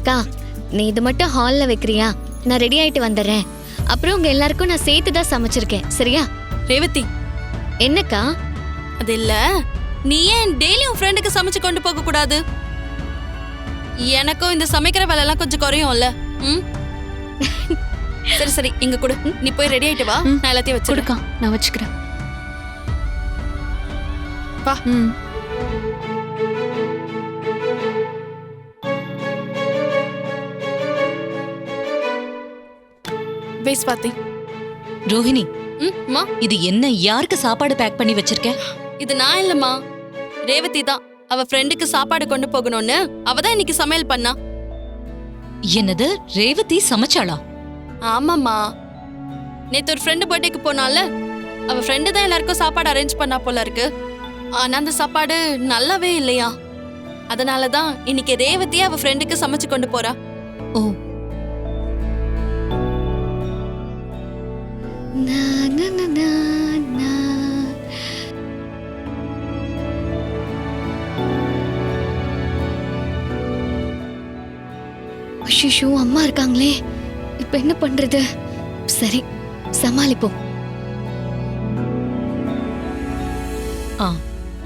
அக்கா நீ இது மட்டும் ஹால்ல வைக்கிறியா? நான் ரெடி ஆயிட்டு வந்துடுறேன். அப்புறம் உங்க எல்லாருக்கும் நான் சேர்த்து தான் சமைச்சிருக்கேன், சரியா? ரேவதி, என்னக்கா? அது இல்ல, நீ ஏன் டெய்லி உன் ஃப்ரெண்டுக்கு சமைச்சு கொண்டு போக கூடாது? எனக்கும் இந்த சமைக்கிற வேலை எல்லாம் கொஞ்சம் குறையும்ல. சரி சரி, இங்க கொடு. நீ போய் ரெடி ஆயிட்டு வா, நான் எல்லாத்தையும் வச்சிருக்கேன். நான் வச்சுக்கிறேன். வா. வேஸ் பாத்தி. ரோஹிணி, மா, இது என்ன? யாருக்கு சாப்பாடு பேக் பண்ணி வச்சிருக்க? இது நான் இல்லம்மா, ரேவதி தான். அவ ஃப்ரெண்டுக்கு சாப்பாடு கொண்டு போகணும்னு அவ தான் இன்னைக்கு சமையல் பண்ணா. என்னது, ரேவதி சமைச்சாளா? ஆமாம்மா, நேத்து ஒரு ஃப்ரெண்டு பர்த்டேக்கு போனால அவ ஃப்ரெண்டு தான் எல்லாருக்கும் சாப்பாடு அரேஞ்ச் பண்ணா போல இருக்கு. ஆனா அந்த சாப்பாடு நல்லாவே இல்லையா. அதனாலதான் இன்னைக்கு ரேவதியே அவ ஃப்ரெண்டுக்கு சமைச்சு கொண்டு போறா. ஓ, ஐயோ, அம்மா இருக்காங்களே, இப்ப என்ன பண்றது? சரி, சமாளிப்போம்.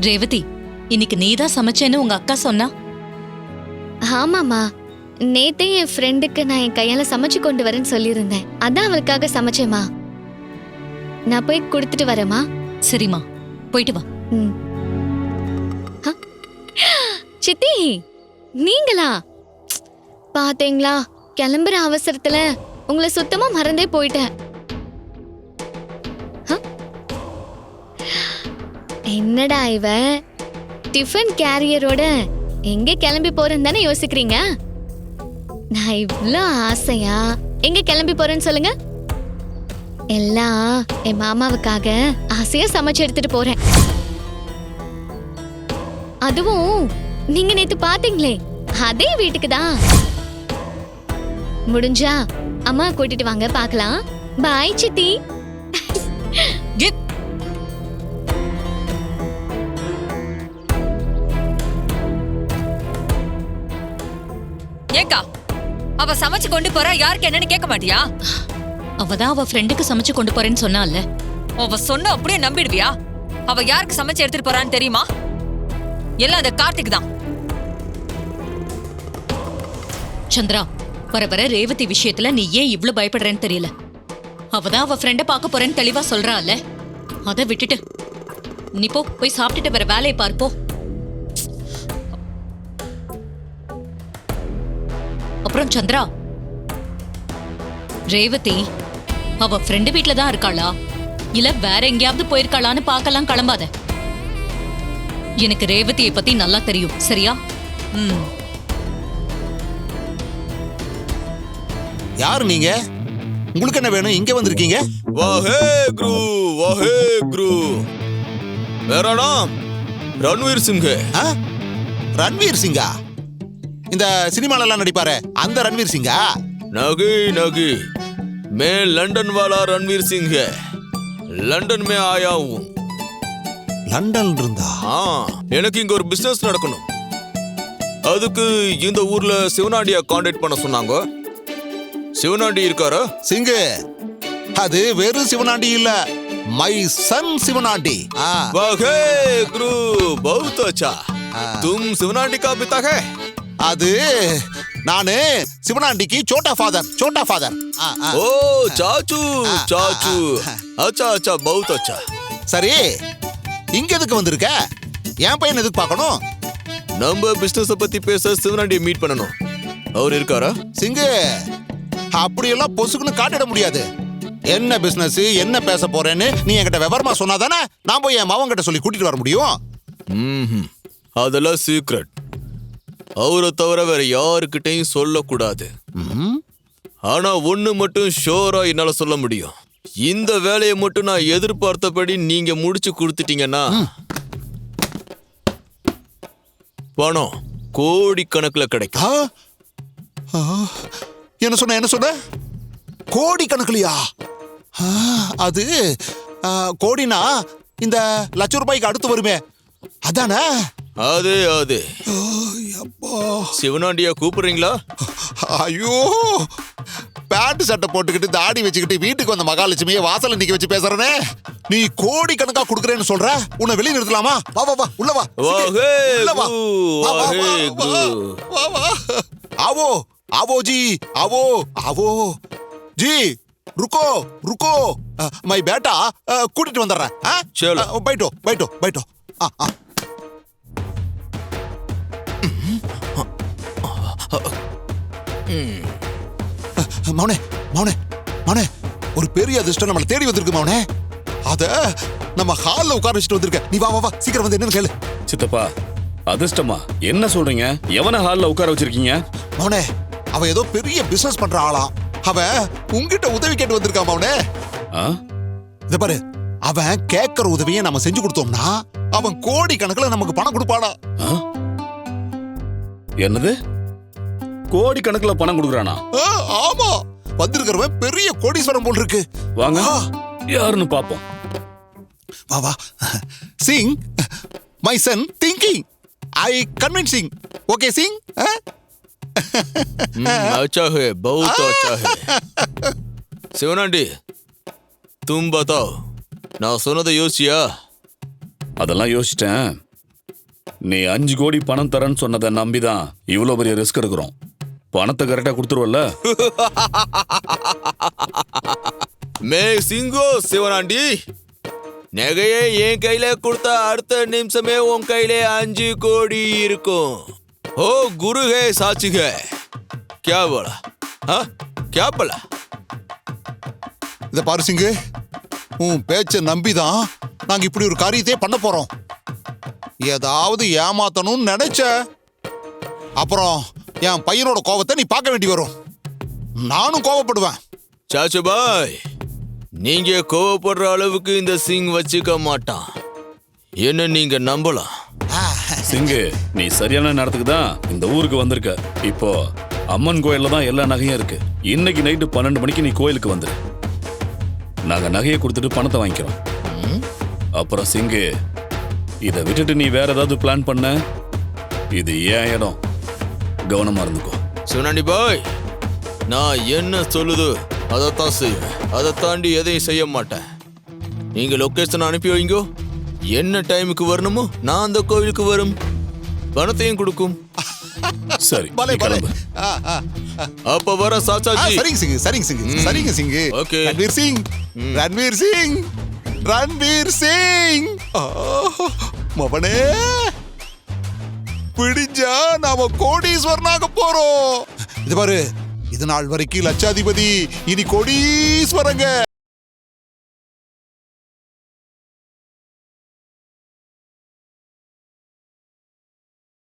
ரேவதி, இன்னைக்கு நீதான் சமைச்சேன்னு உங்க அக்கா சொன்னா? ஆமாமா, நேத்தே என் ஃப்ரெண்டுக்கு நான் என் கையால சமைச்சு கொண்டு வரேன்னு சொல்லியிருந்தேன். அதான் அவளுக்காக சமைச்சேமா. நான் போய் கொடுத்துட்டு வரேமா. சரிம்மா, போயிட்டு வா. சித்தி, நீங்களா? பாத்தீங்களா, கிளம்புற அவசரத்துல உங்களை சுத்தமா மறந்தே போயிட்டேன். என்னடா இவ டிஃபன் கேரியரோட எங்க கிளம்பி போறேன்னு தானே யோசிக்கிறீங்க? நான் இவ்ளோ ஆசையா எங்க கிளம்பி போறேன்னு சொல்லுங்க. எல்லாம் என் மாமாவுக்காக ஆசையா சமைச்சு எடுத்துட்டு போறேன். அதுவும் நீங்க நேத்து பாத்தீங்களே, அதே வீட்டுக்கு தான். முடிஞ்சா அம்மா கூட்டிட்டு வாங்க, பார்க்கலாம். பாய் சித்தி. ஏக்கா, அவ சமைச்சு கொண்டு போறா, யாருக்கு என்னன்னு கேட்க மாட்டியா? அவதான் அவ ஃப்ரெண்டுக்கு சமைச்சு கொண்டு போறேன்னு சொன்னால. அவ சொன்ன அப்படியே நம்பிடுவியா? அவ யாருக்கு சமைச்சு எடுத்துட்டு போறான்னு தெரியுமா? எல்லாம் அந்த கார்த்திக் தான். சந்திரா, வர வர ரேவதி விஷயத்துல நீ ஏன் இவ்ளோ பயப்படுறேன்னு தெரியல. அவதான் அவ ஃப்ரெண்ட பார்க்க போறேன்னு தெளிவா சொல்றால. அதை விட்டுட்டு நீ போய் சாப்பிட்டுட்டு வர வேலையை பார்ப்போ. அப்புறம் சந்திரா, ரேவதி அவ ஃப்ரெண்டு வீட்ல தான் இருக்காளா இல்ல வேற எங்கேயாவது போயிருக்காளான்னு பார்க்கலாம். கிளம்பாத. எனக்கு ரேவதியை பத்தி நல்லா தெரியும், சரியா? யாரு நீங்க? உங்களுக்கு என்ன வேணும்? இங்க வந்திருக்கீங்க? வாஹே குரு, வாஹே குரு. मेरा नाम रणवीर सिंह है. ரன்வீர் சிங்கா? இந்த சினிமால எல்லாம் நடிப்பாரு அந்த ரன்வீர் சிங்கா? नहीं नहीं, मैं लंदन वाला रणवीर सिंह है. लंदन में आया हूँ. லண்டன் இருந்தா? எனக்கு இங்க ஒரு பிசினஸ் நடக்கணும். அதுக்கு இந்த ஊர்ல சிவனாண்டியா கான்டாக்ட் பண்ண சொன்னாங்க. சிவனாண்டி இருக்காரா? சிங்கு, அது வெறும் சிவனாண்டி இல்ல, மை சன் சிவனாண்டி. वाहे गुरु, बहुत अच्छा. तुम शिवनांडी का पिता है? அது நானு சிவனாண்டிக்கு சோட்டா ஃபாதர். சோட்டா ஃபாதர். ओ चाचू चाचू. अच्छा अच्छा, बहुत अच्छा. சரி, இங்க எதுக்கு வந்திருக்க? என் பையன் எதுக்கு பார்க்கணும்? நம்ம பிசினஸ் பத்தி பேச சிவனாண்டியை மீட் பண்ணணும். அவர் இருக்காரா? சிங்கு, அப்படியெல்லாம் பொசுக்குன்னு காட்டிட முடியாது. என்ன பிசினஸ், என்ன பேச போறேன்னு நீ என்கிட்ட விவரமா சொன்னாதானே நான் போய் என் மவன் கிட்ட சொல்லி கூட்டிட்டு வர முடியும். அதெல்லாம் சீக்ரெட். அவரை தவிர வேற யாருக்கிட்டையும் சொல்லக்கூடாது. ஆனா ஒண்ணு மட்டும் ஷோரா என்னால சொல்ல முடியும். இந்த வேலையை மட்டும் நான் எதிர்பார்த்தபடி நீங்க முடிச்சு கொடுத்துட்டீங்கன்னா பணம் கோடிக்கணக்குல கிடைக்கும். என்ன சொன்ன? கோடி கணக்குலையா? அது கோடினா இந்த லட்சம் ரூபாய்க்கு அடுத்து வருமே, அதானே? அது சிவனாண்டியா கூப்பிடுறீங்களா? ஐயோ, பேண்ட் சட்டை போட்டுக்கிட்டு தாடி வச்சுக்கிட்டு வீட்டுக்கு வந்த மகாலட்சுமியை வாசல்ல நிக்க வச்சு பேசுறனே. நீ கோடி கணக்கா குடுக்கறேன்னு சொல்ற. உன்னை வெளிய நிறுத்தலாமா? வா வா வா, உள்ள வா. வாஹே உள்ள வா. கு, வா, வா, வாஹே வா, கு. வா, வா. आवो आवो जी, आवो आवो जी, रुको रुको, मैं बेटा கூட்டிட்டு வந்துறேன். चलो बैठो बैठो बैठो. மௌனே மௌனே மௌனே, ஒரு பெரிய அதிர்ஷ்டம் நம்மளை தேடி வந்திருக்கு மௌனே. அத நம்ம ஹால்ல உட்கார வச்சுட்டு வந்திருக்க. நீ வா வா வா, சீக்கிரம் வந்து என்னன்னு கேளு. சித்தப்பா, அதிர்ஷ்டமா? என்ன சொல்றீங்க? எவனை ஹால்ல உட்கார வச்சிருக்கீங்க? மௌனே, அவன் ஏதோ பெரிய பிசினஸ் பண்ற ஆளா. அவன் உங்ககிட்ட உதவி கேட்டு வந்திருக்கான் மௌனே. ஆ? இத பாரு, அவன் கேட்கற உதவியை நம்ம செஞ்சு கொடுத்தோம்னா அவன் கோடி கணக்குல நமக்கு பணம் கொடுப்பானா. ஆ? என்னது? கோடி கணக்குல பணம் கொடுக்குறானா? ஆமா, வந்திருக்கிறவன் பெரிய கோடீஸ்வரன் போல் இருக்கு. வாங்க, யாருன்னு பாப்போம். வா வா. Singh, my son thinking, I convincing. Okay Singh. अच्छा है, बहुत अच्छा है. சிவனாண்டி, तुम बताओ, நான் சொன்னதை யோசிச்சியா? அதெல்லாம் யோசிச்சிட்டேன். நீ 5 கோடி பணம் தரேன்னு சொன்னதை நம்பிதான் இவ்வளவு பெரிய ரிஸ்க் எடுக்கிறோம். பணத்தை கரெக்டா கொடுத்துருவல்ல? மே சிங்கோ சிவனாண்டி, நகையை என் கையில கொடுத்தா அடுத்த நிமிஷமே உன் கையில 5 கோடி இருக்கும். ஓ குரு है साची है, क्या बोला? हाँ क्या बोला? இத பாரு சிங்கு, உன் பேச்ச நம்பிதான் நாங்க இப்படி ஒரு காரியத்தையே பண்ண போறோம். ஏதாவது ஏமாத்தணும்னு நினைச்ச அப்புறம் என் பையனோட கோபத்தை நீ பார்க்க வேண்டி வரும். நானும் கோபப்படுவேன். சாச்சு பாய், நீங்க கோவப்படுற அளவுக்கு இந்த சிங் வச்சுக்க மாட்டான். என்ன நீங்க நம்பலாம். சிங்கு, நீ சரியான நேரத்துக்கு தான் இந்த ஊருக்கு வந்திருக்க. இப்போ அம்மன் கோயில்ல தான் எல்லா நகையும் இருக்கு. இன்னைக்கு நைட்டு 12 மணிக்கு நீ கோயிலுக்கு வந்துரு. நாங்க நகையை கொடுத்துட்டு பணத்தை வாங்கிக்கிறோம். அப்புறம் சிங்கு, இதை விட்டுட்டு நீ வேற ஏதாவது பிளான் பண்ண, இது ஏன் இடம். கவனமா இருந்துக்கோ. சிவனாண்டி பாய், நான் என்ன சொல்லுது அதைத்தான் செய்வேன். அதை தாண்டி எதையும் செய்ய மாட்டேன். நீங்க லொகேஷன் அனுப்பி வைங்கோ. என்ன டைமுக்கு வரணுமோ நான் அந்த கோவிலுக்கு வரும், பணத்தையும் கொடுக்கும். சரி, பலே நீ பலே. கிளம்பு. அப்ப வர சாச்சாஜி. சரிங்க சிங்கு, சரிங்க சிங்கு, சரிங்க சிங்கு. Okay. ரன்வீர் சிங், ரன்வீர் சிங், ரன்வீர் சிங். மவனே, பிடிஞ்சா நாம கோடீஸ்வரனாக போறோம். இது பாரு, இது நாள் வரைக்கும் லட்சாதிபதி, இனி கோடீஸ்வரங்க.